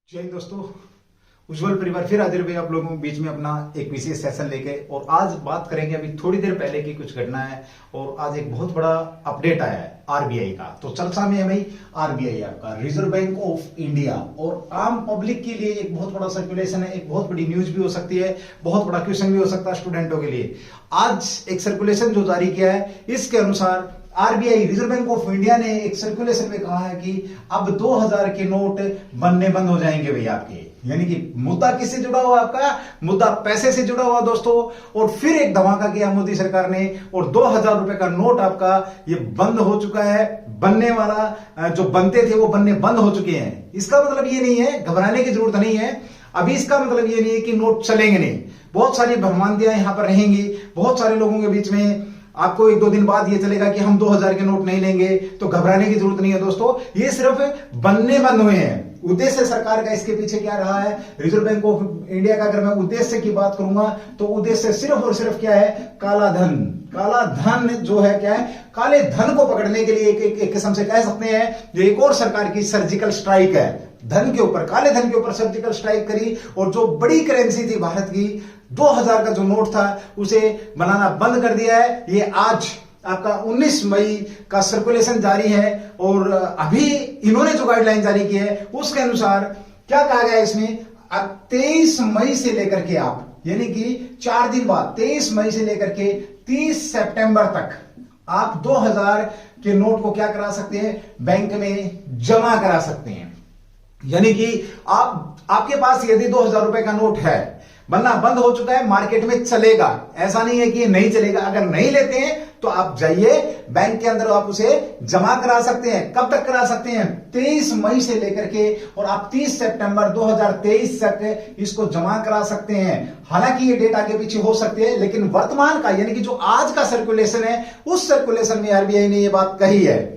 जय हिंद दोस्तों, उज्जवल परिवार फिर हाजिर हुए आप लोगों के बीच में अपना एक विशेष सेशन लेके। और आज बात करेंगे अभी थोड़ी देर पहले की कुछ घटना है और आज एक बहुत बड़ा अपडेट आया है आरबीआई का। तो चर्चा में है भाई आरबीआई, आपका रिजर्व बैंक ऑफ इंडिया, और आम पब्लिक के लिए एक बहुत बड़ा सर्कुलेशन है, एक बहुत बड़ी न्यूज भी हो सकती है, बहुत बड़ा क्वेश्चन भी हो सकता है स्टूडेंटों के लिए। आज एक सर्कुलेशन जो जारी किया है, इसके अनुसार RBI reserve bank of India ने एक सर्कुलेशन में कहा है कि अब 2000 के नोट बनने बंद हो जाएंगे भैया आपके। यानी कि मुद्दा किससे जुड़ा हुआ, आपका मुद्दा पैसे से जुड़ा हुआ दोस्तों। और फिर एक धमाका किया मोदी सरकार ने और 2000 रुपए का नोट आपका ये बंद हो चुका है, बनने वाला जो बनते थे वो बनने बंद हो चुके हैं। इसका मतलब ये नहीं है, घबराने की जरूरत नहीं है। अभी इसका मतलब ये नहीं है कि नोट चलेंगे नहीं, बहुत सारी भ्रमांतियां यहां पर रहेंगी। बहुत सारे लोगों के बीच में आपको एक दो दिन बाद ये चलेगा कि हम 2000 के नोट नहीं लेंगे, तो घबराने की जरूरत नहीं है दोस्तों। ये सिर्फ बनने बंद हुए हैं। उद्देश्य सरकार का इसके पीछे क्या रहा है, रिजर्व बैंक ऑफ इंडिया का अगर मैं उद्देश्य की बात करूंगा तो उद्देश्य सिर्फ और सिर्फ क्या है, काला धन। काला धन जो है क्या है, काले धन को पकड़ने के लिए एक किस्म से कह सकते हैं जो एक और सरकार की सर्जिकल स्ट्राइक है। धन के ऊपर, काले धन के ऊपर सर्जिकल स्ट्राइक करी। और जो बड़ी करेंसी थी भारत की, 2000 का जो नोट था उसे बनाना बंद कर दिया है। ये आज आपका 19 मई का सर्कुलेशन जारी है और अभी इन्होंने जो गाइडलाइन जारी की है उसके अनुसार क्या कहा गया है इसमें, अब 23 मई से लेकर के आप, यानी कि 4 दिन बाद 23 मई से लेकर के 30 सितंबर तक आप 2000 के नोट को क्या करा सकते हैं, बैंक में जमा करा सकते हैं। यानी कि आपके पास यदि 2000 रुपए का नोट है, बनना बंद हो चुका है, मार्केट में चलेगा, ऐसा नहीं है कि नहीं चलेगा। अगर नहीं लेते हैं तो आप जाइए बैंक के अंदर, आप उसे जमा करा सकते हैं। कब तक करा सकते हैं, 23 मई से लेकर के और आप 30 सितंबर 2023 तक इसको जमा करा सकते हैं। हालांकि ये डेट आगे पीछे हो सकती है, लेकिन वर्तमान का यानी कि जो आज का सर्कुलेशन है उस सर्कुलेशन में आरबीआई ने ये बात कही है।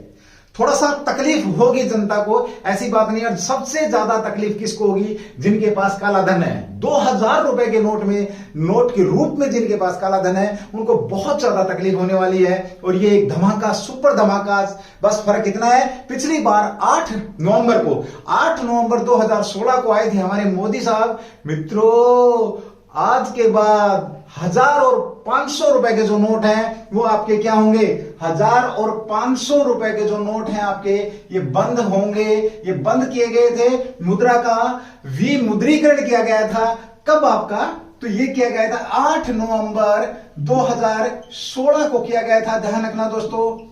थोड़ा सा तकलीफ होगी जनता को, ऐसी बात नहीं। और सबसे ज्यादा तकलीफ किसको होगी, जिनके पास काला धन है। 2000 रुपए के नोट में, नोट के रूप में जिनके पास काला धन है, उनको बहुत ज्यादा तकलीफ होने वाली है। और ये एक धमाका, सुपर धमाका। बस फर्क इतना है, पिछली बार 8 नवंबर 2016 को आए थे हमारे मोदी साहब। मित्रों, आज के बाद 1000 और 500 रुपए के जो नोट हैं वो आपके क्या होंगे, 1000 और 500 रुपए के जो नोट हैं आपके, ये बंद होंगे। ये बंद किए गए थे, मुद्रा का विमुद्रीकरण किया गया था। कब आपका, तो ये किया गया था 8 नवंबर 2016 को किया गया था। ध्यान रखना दोस्तों,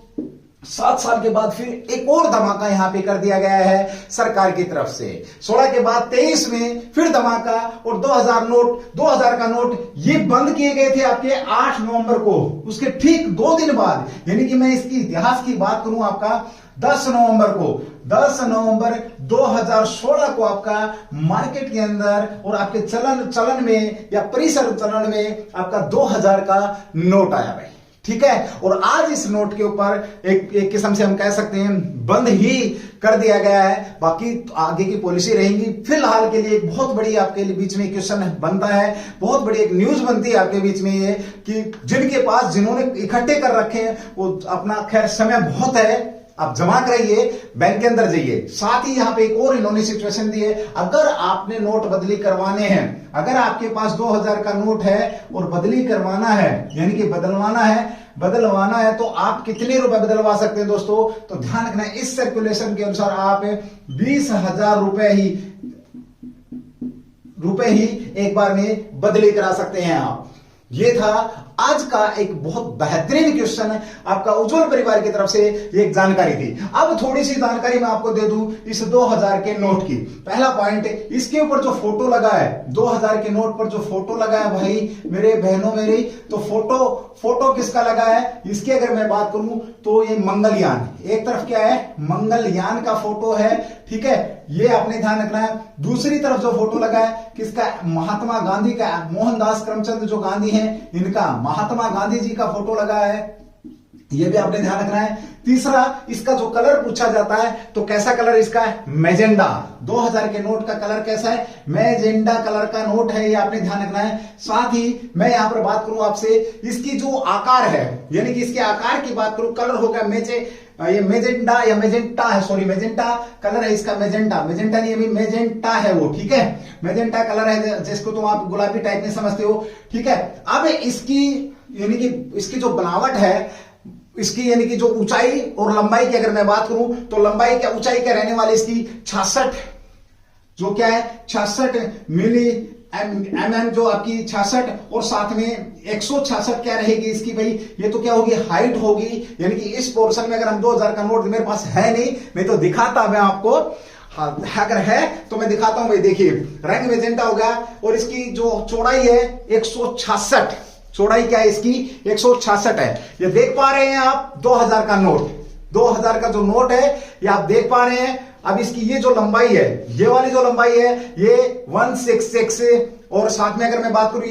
7 साल के बाद फिर एक और धमाका यहां पे कर दिया गया है सरकार की तरफ से। 16 के बाद 23 में फिर धमाका और 2000 का नोट ये बंद किए गए थे आपके 8 नवंबर को। उसके ठीक 2 दिन बाद, यानी कि मैं इसकी इतिहास की बात करूं, आपका 10 नवंबर 2016 को आपका मार्केट के अंदर और आपके चलन में या परिसर चलन में आपका 2000 का नोट आया भाई, ठीक है। और आज इस नोट के ऊपर एक किस्म से हम कह सकते हैं बंद ही कर दिया गया है। बाकी आगे की पॉलिसी रहेंगी। फिलहाल के लिए एक बहुत बड़ी आपके बीच में क्वेश्चन बनता है, बहुत बड़ी एक न्यूज बनती है आपके बीच में ये कि जिनके पास, जिन्होंने इकट्ठे कर रखे हैं, वो अपना, खैर समय बहुत है, आप जमा कराइए, बैंक के अंदर जाइए। साथ ही यहां पे एक और इन्होंने सिचुएशन दी है, अगर आपने नोट बदली करवाने हैं, अगर आपके पास 2000 का नोट है और बदली करवाना है, यानी कि बदलवाना है तो आप कितने रुपए बदलवा सकते हैं दोस्तों, तो ध्यान रखना है इस सर्कुलेशन के अनुसार आप 20,000 रुपए ही एक बार में बदली करा सकते हैं आप। ये था आज का एक बहुत बेहतरीन क्वेश्चन है आपका उज्जवल परिवार की तरफ से, ये एक जानकारी थी। अब थोड़ी सी जानकारी मैं आपको दे दूं इस 2000 के नोट की। पहला पॉइंट, इसके ऊपर जो फोटो लगा है, 2000 के नोट पर जो फोटो लगा है भाई मेरे बहनों मेरी, तो फोटो किसका लगा है, इसकी अगर मैं बात करूं तो ये मंगलयान, एक तरफ क्या है, मंगलयान का फोटो है, ठीक है, ये आपने ध्यान रखना है। दूसरी तरफ जो फोटो लगा है किसका, महात्मा गांधी का, मोहनदास करमचंद जो गांधी हैं इनका, महात्मा गांधी जी का फोटो लगा है, ये भी आपने ध्यान रखना है। तीसरा, इसका जो कलर पूछा जाता है तो कैसा कलर इसका है, मैजेंडा। 2000 के नोट का कलर कैसा है, मैजेंडा कलर का नोट है, ये आपने ध्यान रखना है। साथ ही मैं यहां पर बात करूं आपसे, इसकी जो आकार है, यानी कि इसके आकार की बात करूं, कलर हो गया ये मेजेंटा या मेजेंटा है, सॉरी मेजेंटा कलर है इसका, मेजेंटा मेजेंटा नहीं, अभी मेजेंटा है वो, ठीक है, मेजेंटा कलर है जिसको तुम आप गुलाबी टाइप में समझते हो, ठीक है। अब इसकी यानी कि इसकी जो बनावट है, इसकी यानी कि जो ऊंचाई और लंबाई की अगर मैं बात करूं तो लंबाई क्या ऊंचाई क्या रहने वाली इसकी 66, जो क्या है 66 मिली एम जो आपकी 66, और साथ में 166 क्या रहेगी इसकी भाई, ये तो क्या होगी हाइट होगी। यानी कि इस पोर्शन में अगर हम 2000 का नोट, मेरे पास है नहीं तो दिखाता मैं आपको, हाँ अगर है तो मैं दिखाता हूं भाई। देखिए रंग मेजेंटा हो गया, और इसकी जो चौड़ाई है 166, चौड़ाई क्या है इसकी 166 है। ये देख पा रहे हैं आप 2000 का नोट, 2000 का जो नोट है ये आप देख पा रहे हैं। अब इसकी ये जो लंबाई है, ये वाली जो लंबाई है ये 166, और साथ में अगर मैं बात करूं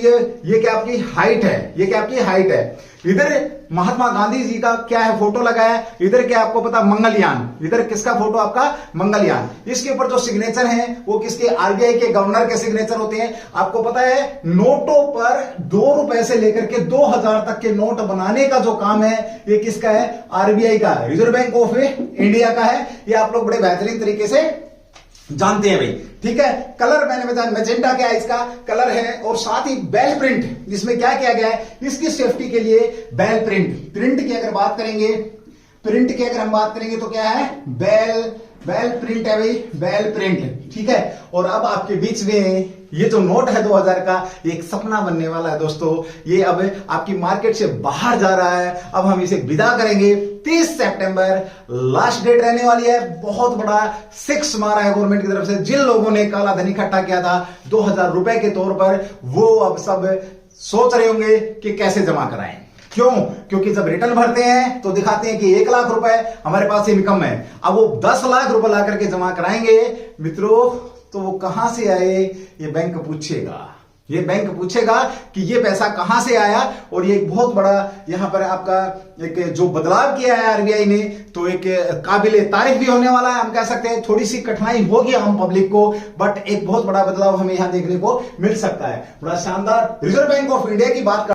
ये क्या आपकी हाइट है, ये क्या आपकी हाइट है। इधर महात्मा गांधी जी का क्या है फोटो लगा है, इधर क्या आपको पता मंगलयान, इधर किसका फोटो आपका मंगलयान। इसके ऊपर जो सिग्नेचर है वो किसके, आरबीआई के गवर्नर के सिग्नेचर होते हैं। आपको पता है नोटों पर 2 रुपए से लेकर के 2000 तक के नोट बनाने का जो काम है ये किसका है, आरबीआई का, रिजर्व बैंक ऑफ इंडिया का है। ये आप लोग बड़े बेहतरीन तरीके से जानते हैं भाई, ठीक है। कलर मैंने बताया मेजेंटा क्या है इसका कलर है, और साथ ही बेल प्रिंट, इसमें क्या किया गया है इसकी सेफ्टी के लिए बेल प्रिंट, प्रिंट की अगर बात करेंगे, प्रिंट की अगर हम बात करेंगे तो क्या है बेल प्रिंट है भाई, बेल प्रिंट, ठीक है। और अब आपके बीच में ये जो नोट है 2000 का, ये एक सपना बनने वाला है दोस्तों। ये अब आपकी मार्केट से बाहर जा रहा है, अब हम इसे विदा करेंगे। 30 सितंबर लास्ट डेट रहने वाली है। बहुत बड़ा 6 मारा है गवर्नमेंट की तरफ से। जिन लोगों ने काला धन इकट्ठा किया था 2000 रुपए के तौर पर, वो अब सब सोच रहे होंगे कि कैसे जमा कराएं। क्यों? क्योंकि जब रिटर्न भरते हैं तो दिखाते हैं कि 1 लाख रुपए हमारे पास इनकम है। अब वो 10 लाख रुपए ला करके जमा कराएंगे मित्रों, तो वो कहां से आए ये बैंक पूछेगा, ये बैंक पूछेगा कि ये पैसा कहां से आया। और ये एक बहुत बड़ा यहां पर आपका एक जो बदलाव किया है आरबीआई ने, तो एक काबिले तारीफ भी होने वाला है। हम कह सकते हैं थोड़ी सी कठिनाई होगी आम पब्लिक को, बट एक बहुत बड़ा बदलाव हमें यहां देखने को मिल सकता है। बड़ा शानदार रिजर्व बैंक ऑफ इंडिया की बात